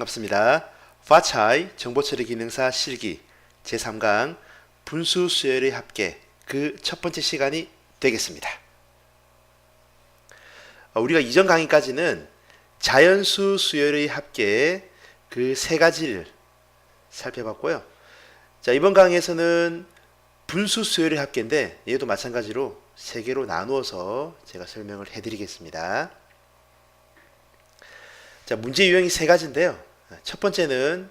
반갑습니다. 파차이 정보처리 기능사 실기 제3강 분수 수열의 합계 그 첫 번째 시간이 되겠습니다. 우리가 이전 강의까지는 자연수 수열의 합계 그 세 가지를 살펴봤고요. 자, 이번 강의에서는 분수 수열의 합계인데 얘도 마찬가지로 세 개로 나누어서 제가 설명을 해드리겠습니다. 자, 문제 유형이 세 가지인데요. 첫 번째는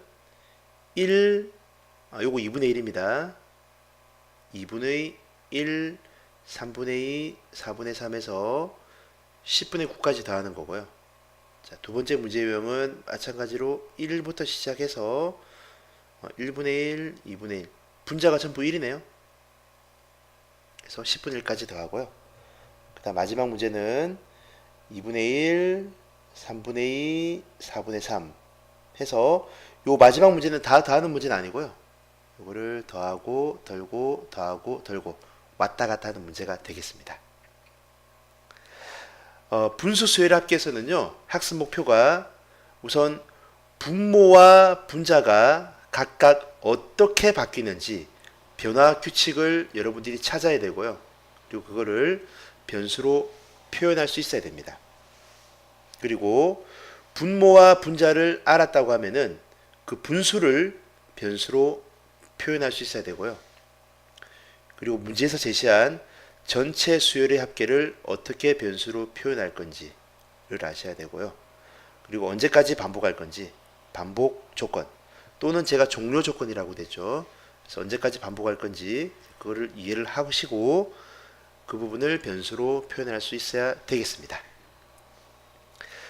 요거 2분의 1입니다. 2분의 1, 3분의 2, 4분의 3에서 10분의 9까지 더하는 거고요. 자, 두 번째 문제 유형은 마찬가지로 1부터 시작해서 1분의 1, 2분의 1. 분자가 전부 1이네요. 그래서 10분의 1까지 더하고요. 그 다음 마지막 문제는 2분의 1, 3분의 2, 4분의 3 해서 요 마지막 문제는 다 더하는 문제는 아니고요. 요거를 더하고 덜고 더하고 덜고 왔다 갔다 하는 문제가 되겠습니다. 분수 수열 합계에서는요. 학습 목표가 우선 분모와 분자가 각각 어떻게 바뀌는지 변화 규칙을 여러분들이 찾아야 되고요. 그리고 그거를 변수로 표현할 수 있어야 됩니다. 그리고 분모와 분자를 알았다고 하면은 그 분수를 변수로 표현할 수 있어야 되고요. 그리고 문제에서 제시한 전체 수열의 합계를 어떻게 변수로 표현할 건지를 아셔야 되고요. 그리고 언제까지 반복할 건지 반복 조건 또는 제가 종료 조건이라고 됐죠. 그래서 언제까지 반복할 건지 그거를 이해를 하시고 그 부분을 변수로 표현할 수 있어야 되겠습니다.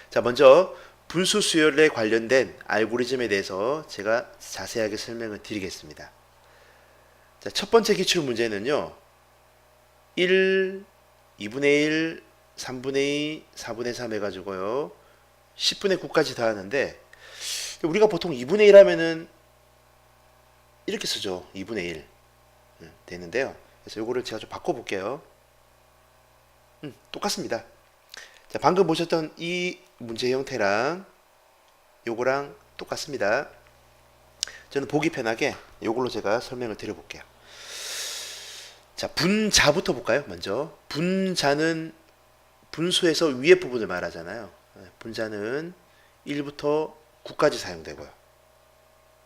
자, 먼저 분수 수열에 관련된 알고리즘에 대해서 제가 자세하게 설명을 드리겠습니다. 자, 첫 번째 기출 문제는요. 1, 2분의 1, 3분의 2, 4분의 3 해가지고요. 10분의 9까지 더하는데 우리가 보통 2분의 1 하면은 이렇게 쓰죠. 2분의 1 되는데요. 그래서 요거를 제가 좀 바꿔볼게요. 똑같습니다. 자, 방금 보셨던 이 문제 형태랑 요거랑 똑같습니다. 저는 보기 편하게 요걸로 제가 설명을 드려볼게요. 자, 분자부터 볼까요? 먼저 분자는 분수에서 위에 부분을 말하잖아요. 분자는 1부터 9까지 사용되고요.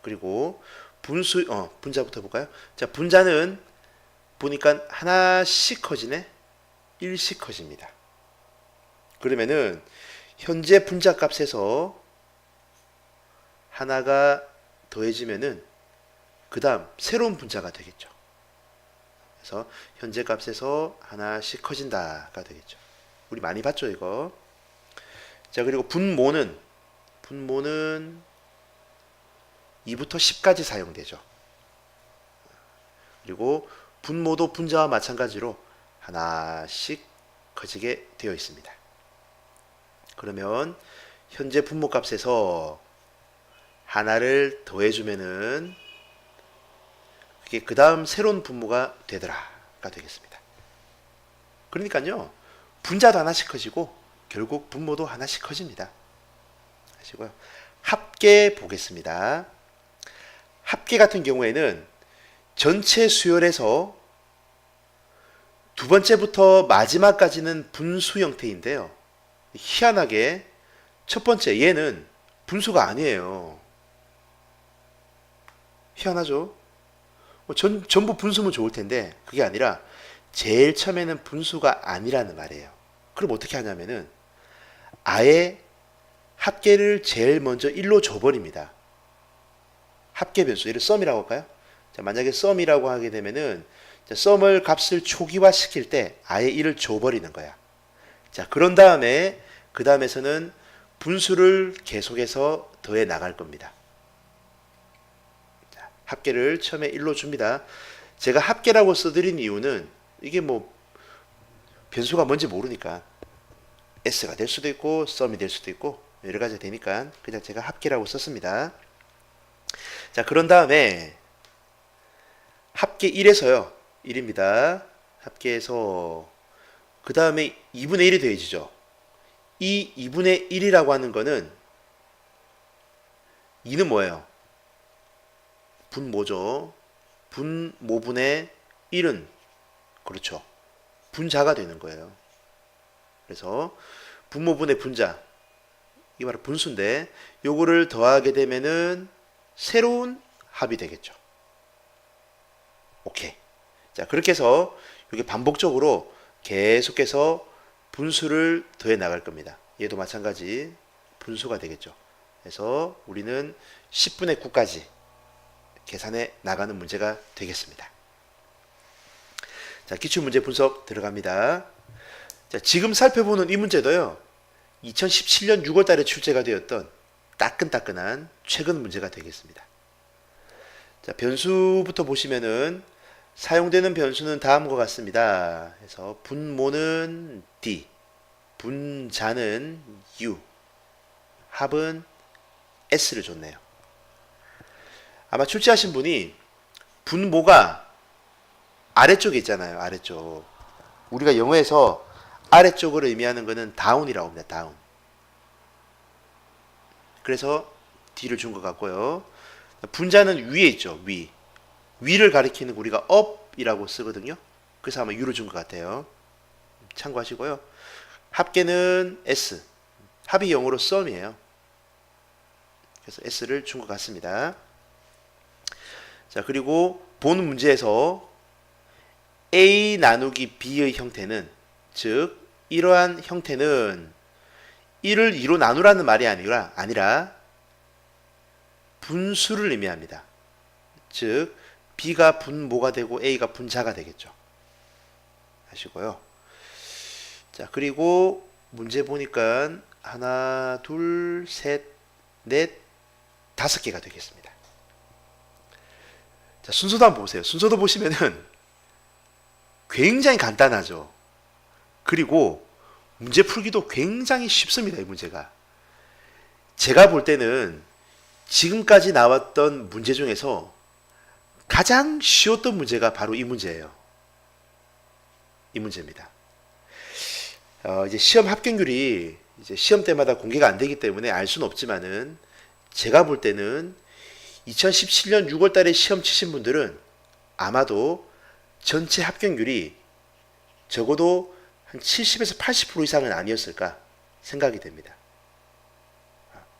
그리고 분자부터 볼까요? 자, 분자는 보니까 하나씩 커지네. 1씩 커집니다. 그러면은 현재 분자 값에서 하나가 더해지면은 그 다음 새로운 분자가 되겠죠. 그래서 현재 값에서 하나씩 커진다가 되겠죠. 우리 많이 봤죠, 이거. 자, 그리고 분모는 2부터 10까지 사용되죠. 그리고 분모도 분자와 마찬가지로 하나씩 커지게 되어 있습니다. 그러면 현재 분모 값에서 하나를 더해주면은 그게 그 다음 새로운 분모가 되더라가 되겠습니다. 그러니까요, 분자도 하나씩 커지고 결국 분모도 하나씩 커집니다. 아시고요. 합계 보겠습니다. 합계 같은 경우에는 전체 수열에서 두 번째부터 마지막까지는 분수 형태인데요. 희한하게 첫 번째 얘는 분수가 아니에요. 희한하죠? 전부 분수면 좋을 텐데 그게 아니라 제일 처음에는 분수가 아니라는 말이에요. 그럼 어떻게 하냐면은 아예 합계를 제일 먼저 1로 줘버립니다. 합계 변수, 얘를 썸이라고 할까요? 자, 만약에 썸이라고 하게 되면은 썸을 값을 초기화 시킬 때 아예 1을 줘버리는 거야. 자, 그런 다음에 그 다음에서는 분수를 계속해서 더해 나갈 겁니다. 자, 합계를 처음에 1로 줍니다. 제가 합계라고 써드린 이유는 이게 뭐 변수가 뭔지 모르니까 S가 될 수도 있고 썸이 될 수도 있고 여러 가지가 되니까 그냥 제가 합계라고 썼습니다. 자, 그런 다음에 합계 1에서요. 1입니다. 합계에서 그 다음에 2분의 1이 더해지죠. 이 2분의 1이라고 하는 거는 2는 뭐예요? 분모죠. 분모분의 1은 그렇죠. 분자가 되는 거예요. 그래서 분모분의 분자, 이게 바로 분수인데 요거를 더하게 되면은 새로운 합이 되겠죠. 오케이. 자, 그렇게 해서 이게 반복적으로 계속해서 분수를 더해 나갈 겁니다. 얘도 마찬가지 분수가 되겠죠. 그래서 우리는 10분의 9까지 계산해 나가는 문제가 되겠습니다. 자, 기출문제 분석 들어갑니다. 자, 지금 살펴보는 이 문제도요, 2017년 6월 달에 출제가 되었던 따끈따끈한 최근 문제가 되겠습니다. 자, 변수부터 보시면은 사용되는 변수는 다음과 같습니다. 그래서 분모는 D, 분자는 U, 합은 S를 줬네요. 아마 출제하신 분이 분모가 아래쪽에 있잖아요. 아래쪽. 우리가 영어에서 아래쪽을 의미하는 것은 다운이라고 합니다. 다운. 그래서 D를 준 것 같고요. 분자는 위에 있죠. 위. 위를 가리키는 거 우리가 up이라고 쓰거든요. 그래서 아마 U를 준 것 같아요. 참고하시고요. 합계는 S. 합이 영어로 sum이에요. 그래서 S를 준 것 같습니다. 자, 그리고 본 문제에서 A 나누기 B의 형태는, 즉 이러한 형태는 1을 2로 나누라는 말이 아니라 분수를 의미합니다. 즉 B가 분모가 되고 A가 분자가 되겠죠. 아시고요. 자, 그리고 문제 보니까 하나, 둘, 셋, 넷, 5개가 되겠습니다. 자, 순서도 한번 보세요. 순서도 보시면은 굉장히 간단하죠. 그리고 문제 풀기도 굉장히 쉽습니다. 이 문제가. 제가 볼 때는 지금까지 나왔던 문제 중에서 가장 쉬웠던 문제가 바로 이 문제예요. 이 문제입니다. 이제 시험 합격률이 이제 시험 때마다 공개가 안 되기 때문에 알 수는 없지만은 제가 볼 때는 2017년 6월 달에 시험 치신 분들은 아마도 전체 합격률이 적어도 한 70에서 80% 이상은 아니었을까 생각이 됩니다.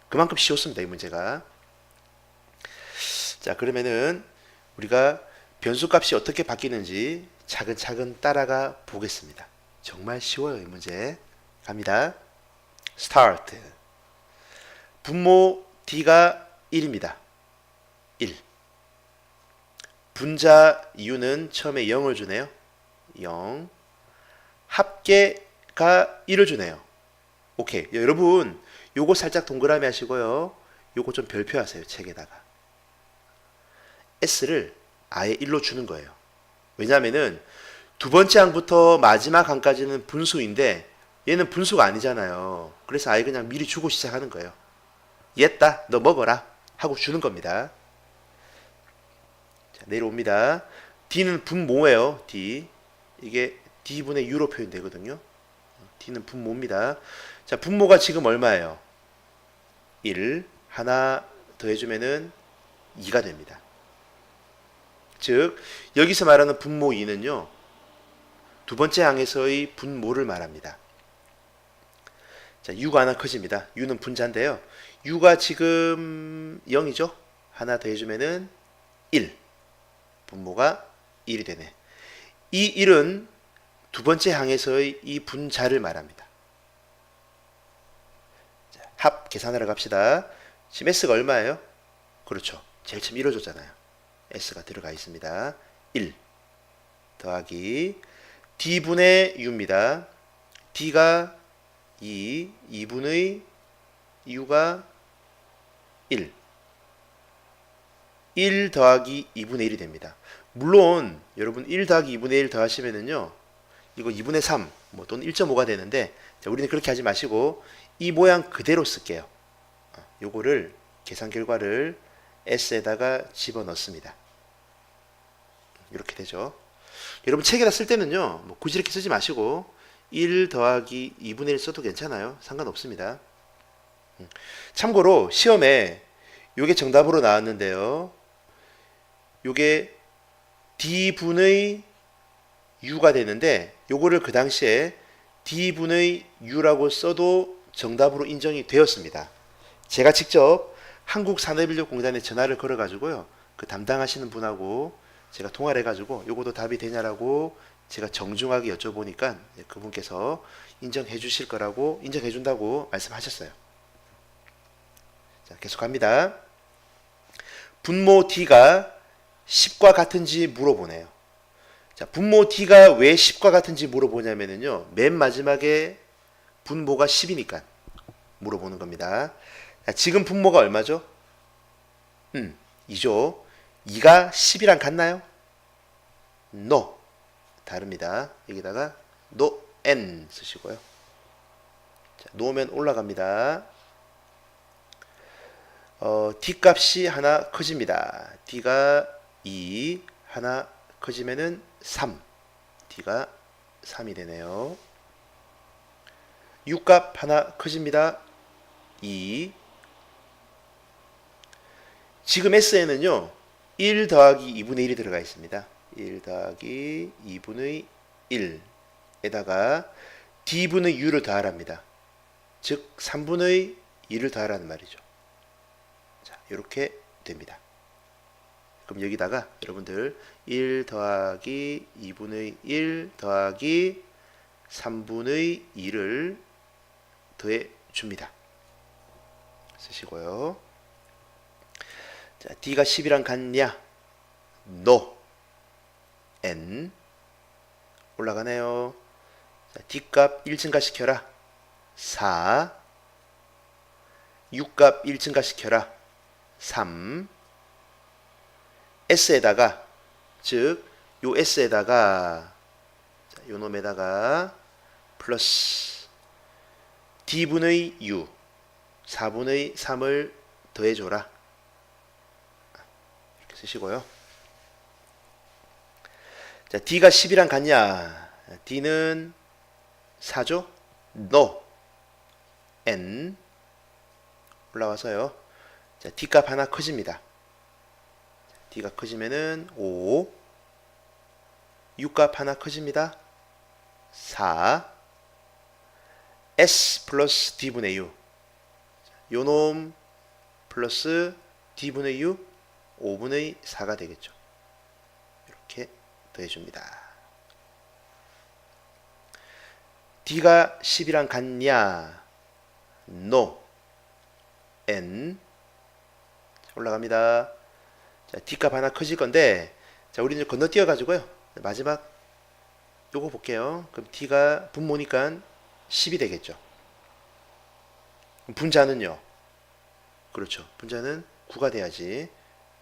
그만큼 쉬웠습니다. 이 문제가. 자, 그러면은 우리가 변수값이 어떻게 바뀌는지 차근차근 따라가 보겠습니다. 정말 쉬워요. 이 문제. 갑니다. 스타트. 분모 D가 1입니다. 1. 분자 U는 처음에 0을 주네요. 0. 합계가 1을 주네요. 오케이. 여러분, 요거 살짝 동그라미 하시고요. 요거 좀 별표하세요. 책에다가. S를 아예 1로 주는 거예요. 왜냐면은 두 번째 항부터 마지막 항까지는 분수인데 얘는 분수가 아니잖아요. 그래서 아예 그냥 미리 주고 시작하는 거예요. 얘다, 너 먹어라 하고 주는 겁니다. 자, 내려옵니다. D는 분모예요. D. 이게 D분의 U로 표현되거든요. D는 분모입니다. 자, 분모가 지금 얼마예요? 1. 하나 더해주면은 2가 됩니다. 즉 여기서 말하는 분모 2는요. 두 번째 항에서의 분모를 말합니다. 자, U가 하나 커집니다. U는 분자인데요. U가 지금 0이죠. 하나 더해주면은 1. 분모가 1이 되네. 이 1은 두 번째 항에서의 이 분자를 말합니다. 자, 합 계산하러 갑시다. 지금 S가 얼마예요? 그렇죠. 제일 처음 1을 줬잖아요. S가 들어가 있습니다. 1 더하기 D분의 U입니다. D가 2, 2분의 U가 1. 1 더하기 2분의 1이 됩니다. 물론 여러분 1 더하기 2분의 1 더하시면은요. 이거 2분의 3 뭐 또는 1.5가 되는데 자, 우리는 그렇게 하지 마시고 이 모양 그대로 쓸게요. 요거를 계산 결과를 S에다가 집어넣습니다. 이렇게 되죠. 여러분 책에다 쓸 때는요. 뭐 굳이 이렇게 쓰지 마시고 1 더하기 2분의 1 써도 괜찮아요. 상관없습니다. 참고로 시험에 요게 정답으로 나왔는데요. 요게 D분의 U가 되는데 요거를 그 당시에 D분의 U라고 써도 정답으로 인정이 되었습니다. 제가 직접 한국산업인력공단에 전화를 걸어 가지고요. 그 담당하시는 분하고 제가 통화를 해 가지고 요거도 답이 되냐라고 제가 정중하게 여쭤보니까 그분께서 인정해 주실 거라고 인정해 준다고 말씀하셨어요. 자, 계속 갑니다. 분모 D가 10과 같은지 물어보네요. 자, 분모 D가 왜 10과 같은지 물어보냐면요. 맨 마지막에 분모가 10이니까 물어보는 겁니다. 자, 지금 분모가 얼마죠? 2죠. 2가 10이랑 같나요? No. 다릅니다. 여기다가 no n 쓰시고요. 자, 놓으면 올라갑니다. D 값이 하나 커집니다. D가 2, 하나 커지면은 3. D가 3이 되네요. U 값 하나 커집니다. 2. 지금 S에는요, 1 더하기 2분의 1이 들어가 있습니다. 1 더하기 2분의 1에다가 D분의 U를 더하랍니다. 즉, 3분의 2를 더하라는 말이죠. 자, 이렇게 됩니다. 그럼 여기다가 여러분들 1 더하기 2분의 1 더하기 3분의 2를 더해 줍니다. 쓰시고요. 자, D가 10이랑 같냐? No. N. 올라가네요. 자, D값 1 증가시켜라. 4. U값 1 증가시켜라. 3. S에다가, 즉, 요 S에다가, 자, 요 놈에다가, 플러스 D분의 U, 4분의 3을 더해줘라. 이렇게 쓰시고요. 자, D가 10이랑 같냐? D는 4죠? No. N. 올라와서요. 자, D값 하나 커집니다. D가 커지면은 5. U값 하나 커집니다. 4. S 플러스 D분의 U. 요놈 플러스 D분의 U 5분의 4가 되겠죠. 이렇게 더해줍니다. D가 10이랑 같냐? No. N. 올라갑니다. 자, D값 하나 커질 건데, 자, 우리 이제 건너뛰어 가지고요. 마지막 요거 볼게요. 그럼 D가 분모니까 10이 되겠죠. 분자는요? 그렇죠. 분자는 9가 돼야지.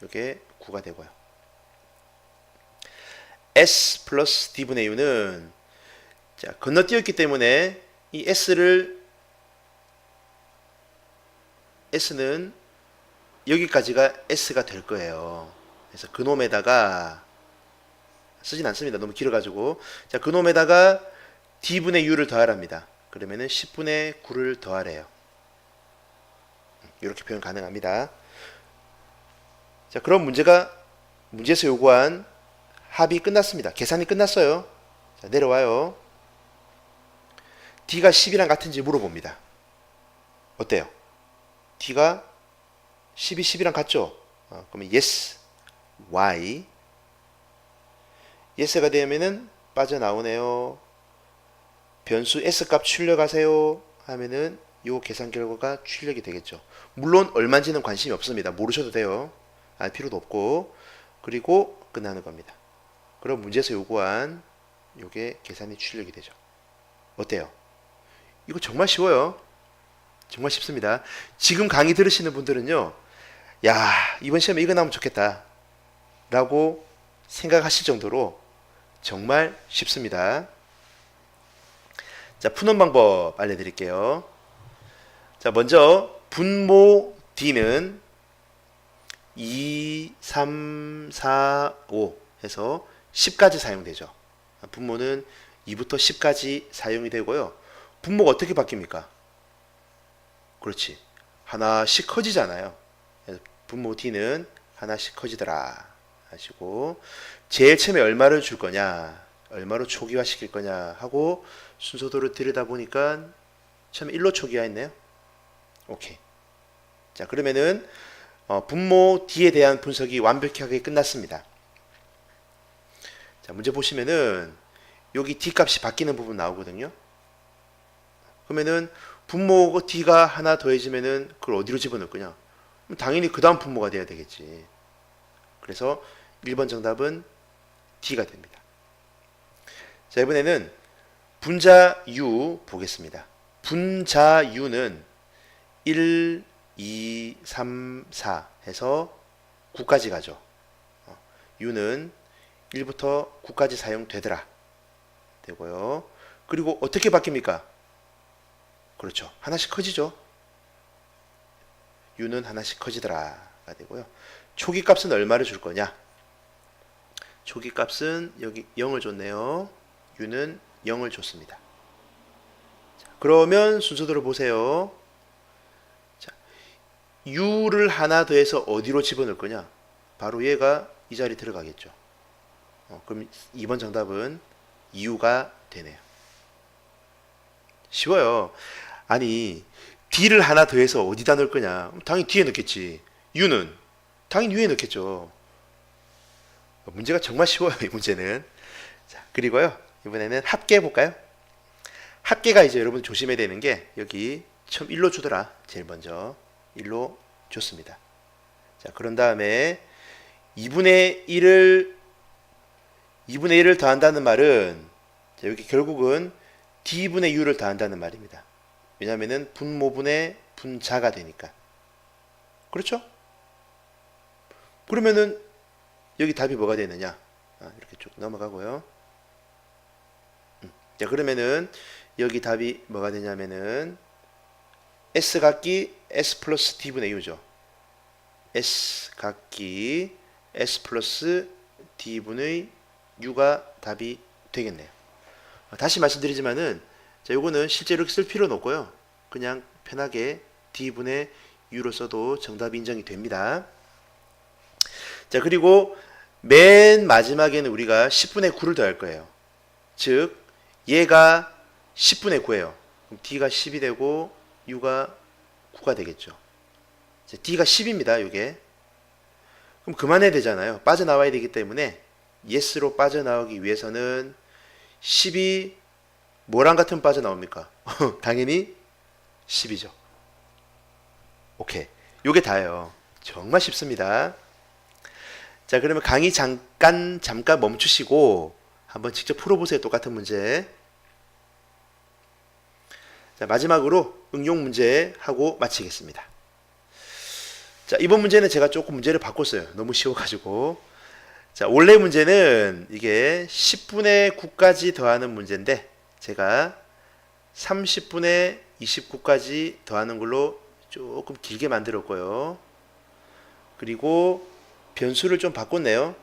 이게 9가 되고요. S 플러스 D분의 U는 자, 건너뛰었기 때문에 이 S는 여기까지가 S가 될 거예요. 그래서 그놈에다가 쓰진 않습니다. 너무 길어가지고. 자, 그놈에다가 D분의 U를 더하랍니다. 그러면은 10분의 9를 더하래요. 이렇게 표현 가능합니다. 자, 그럼 문제에서 요구한 합이 끝났습니다. 계산이 끝났어요. 자, 내려와요. D가 10이랑 같은지 물어봅니다. 어때요? D가 10이 10이랑 같죠? 그러면 yes, y. yes가 되면은 빠져나오네요. 변수 s값 출력하세요 하면은 요 계산 결과가 출력이 되겠죠. 물론 얼마인지는 관심이 없습니다. 모르셔도 돼요. 알 필요도 없고. 그리고 끝나는 겁니다. 그럼 문제에서 요구한 요게 계산이 출력이 되죠. 어때요? 이거 정말 쉬워요. 정말 쉽습니다. 지금 강의 들으시는 분들은요, 야, 이번 시험에 이거 나오면 좋겠다 라고 생각하실 정도로 정말 쉽습니다. 자, 푸는 방법 알려드릴게요. 자, 먼저 분모 D는 2, 3, 4, 5 해서 10까지 사용되죠. 분모는 2부터 10까지 사용이 되고요. 분모가 어떻게 바뀝니까? 그렇지. 하나씩 커지잖아요. 분모 D는 하나씩 커지더라 하시고, 제일 처음에 얼마를 줄 거냐, 얼마로 초기화 시킬 거냐 하고 순서대로 들여다보니까 처음에 1로 초기화했네요. 오케이. 자, 그러면은 분모 D에 대한 분석이 완벽하게 끝났습니다. 자, 문제 보시면은 여기 D 값이 바뀌는 부분 나오거든요. 그러면은 분모 D가 하나 더해지면은 그걸 어디로 집어넣을 거냐? 당연히 그 다음 분모가 돼야 되겠지. 그래서 1번 정답은 D가 됩니다. 자, 이번에는 분자 U 보겠습니다. 분자 U는 1, 2, 3, 4 해서 9까지 가죠. U는 1부터 9까지 사용되더라 되고요. 그리고 어떻게 바뀝니까? 그렇죠. 하나씩 커지죠. U는 하나씩 커지더라가 되고요. 초기 값은 얼마를 줄 거냐? 초기 값은 여기 0을 줬네요. U는 0을 줬습니다. 자, 그러면 순서대로 보세요. 자, U를 하나 더해서 어디로 집어넣을 거냐? 바로 얘가 이 자리 들어가겠죠. 그럼 2번 정답은 U가 되네요. 쉬워요. 아니, D를 하나 더해서 어디다 넣을 거냐? 당연히 D에 넣겠지. U는 당연히 U에 넣겠죠. 문제가 정말 쉬워요, 이 문제는. 자, 그리고요, 이번에는 합계 해볼까요? 합계가 이제 여러분 조심해야 되는 게, 여기 처음 1로 주더라. 제일 먼저 1로 줬습니다. 자, 그런 다음에 2분의 1을 더한다는 말은, 자, 여기 결국은 D분의 U를 더한다는 말입니다. 왜냐면은 분모분의 분자가 되니까. 그렇죠? 그러면은 여기 답이 뭐가 되느냐? 이렇게 쭉 넘어가고요. 자, 그러면은 여기 답이 뭐가 되냐면은 S 각기 S 플러스 D분의 U죠. S 각기 S 플러스 D분의 U가 답이 되겠네요. 다시 말씀드리지만은, 자, 요거는 실제로 이렇게 쓸 필요는 없고요. 그냥 편하게 D분의 U로 써도 정답이 인정이 됩니다. 자, 그리고 맨 마지막에는 우리가 10분의 9를 더할 거예요. 즉, 얘가 10분의 9예요. 그럼 D가 10이 되고 U가 9가 되겠죠. 자, D가 10입니다, 이게. 그럼 그만해야 되잖아요. 빠져나와야 되기 때문에 yes로 빠져나오기 위해서는 10이 뭐랑 같으면 빠져나옵니까? 당연히 10이죠. 오케이. 요게 다예요. 정말 쉽습니다. 자, 그러면 강의 잠깐 멈추시고 한번 직접 풀어보세요. 똑같은 문제. 자, 마지막으로 응용 문제 하고 마치겠습니다. 자, 이번 문제는 제가 조금 문제를 바꿨어요. 너무 쉬워가지고. 자, 원래 문제는 이게 10분의 9까지 더하는 문제인데, 제가 30분의 29까지 더하는 걸로 조금 길게 만들었고요. 그리고 변수를 좀 바꿨네요.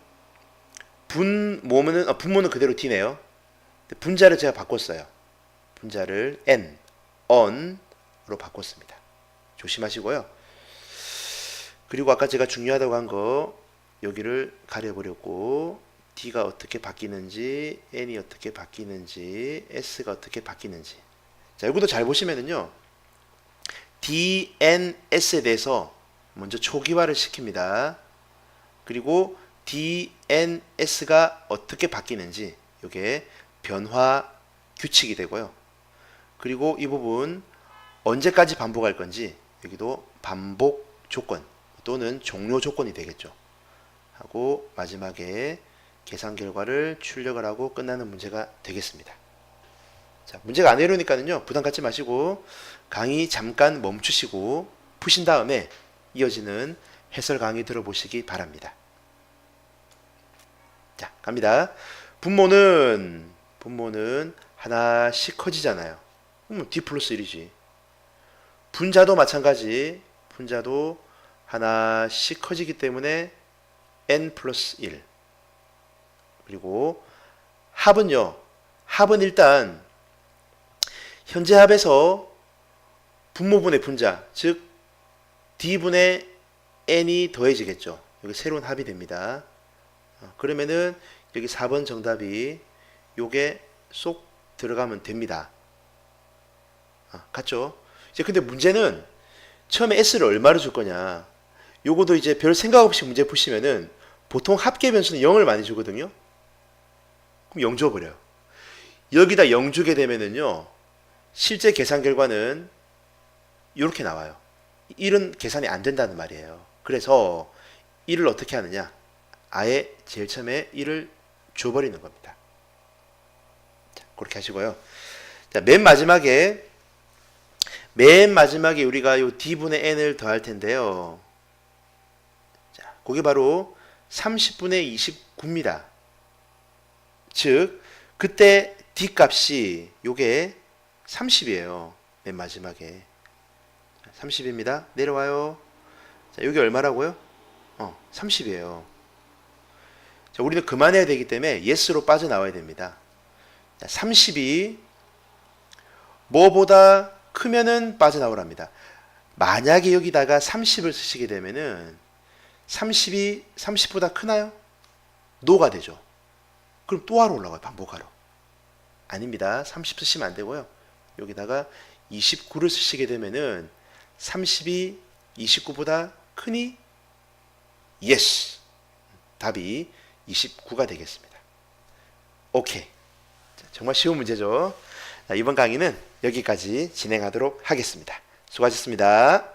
분모는 그대로 D네요. 분자를 제가 바꿨어요. 분자를 N, on으로 바꿨습니다. 조심하시고요. 그리고 아까 제가 중요하다고 한 거 여기를 가려버렸고, D가 어떻게 바뀌는지, N이 어떻게 바뀌는지, S가 어떻게 바뀌는지. 자, 이것도 잘 보시면은요, DNS에 대해서 먼저 초기화를 시킵니다. 그리고 DNS가 어떻게 바뀌는지, 이게 변화 규칙이 되고요. 그리고 이 부분 언제까지 반복할 건지, 여기도 반복 조건 또는 종료 조건이 되겠죠. 하고 마지막에 계산 결과를 출력을 하고 끝나는 문제가 되겠습니다. 자, 문제가 안 어려우니까는요, 부담 갖지 마시고 강의 잠깐 멈추시고 푸신 다음에 이어지는 해설 강의 들어보시기 바랍니다. 자, 갑니다. 분모는 하나씩 커지잖아요. D 플러스 1이지. 분자도 마찬가지. 분자도 하나씩 커지기 때문에 N 플러스 1. 그리고 합은요. 합은 일단 현재 합에서 분모분의 분자, 즉 D분의 n이 더해지겠죠. 여기 새로운 합이 됩니다. 그러면은 여기 4번 정답이 요게 쏙 들어가면 됩니다. 같죠? 이제 근데 문제는 처음에 s를 얼마로 줄 거냐. 요거도 이제 별 생각 없이 문제 푸시면은 보통 합계 변수는 0을 많이 주거든요. 그럼 0 줘버려요. 여기다 0 주게 되면은요, 실제 계산 결과는 이렇게 나와요. 1은 계산이 안 된다는 말이에요. 그래서 1을 어떻게 하느냐? 아예 제일 처음에 1을 줘버리는 겁니다. 자, 그렇게 하시고요. 자, 맨 마지막에 우리가 요 d분의 n을 더할 텐데요. 자, 그게 바로 30분의 29입니다. 즉, 그때 d 값이 요게 30이에요. 맨 마지막에. 30입니다. 내려와요. 자, 여기 얼마라고요? 30이에요. 자, 우리는 그만해야 되기 때문에 yes로 빠져나와야 됩니다. 자, 30이 뭐보다 크면은 빠져나오랍니다. 만약에 여기다가 30을 쓰시게 되면은 30이 30보다 크나요? no가 되죠. 그럼 또 하러 올라가요. 반복하러. 아닙니다. 30 쓰시면 안 되고요. 여기다가 29를 쓰시게 되면은 30이 29보다 크니? yes. 답이 29가 되겠습니다. 오케이. 자, 정말 쉬운 문제죠. 자, 이번 강의는 여기까지 진행하도록 하겠습니다. 수고하셨습니다.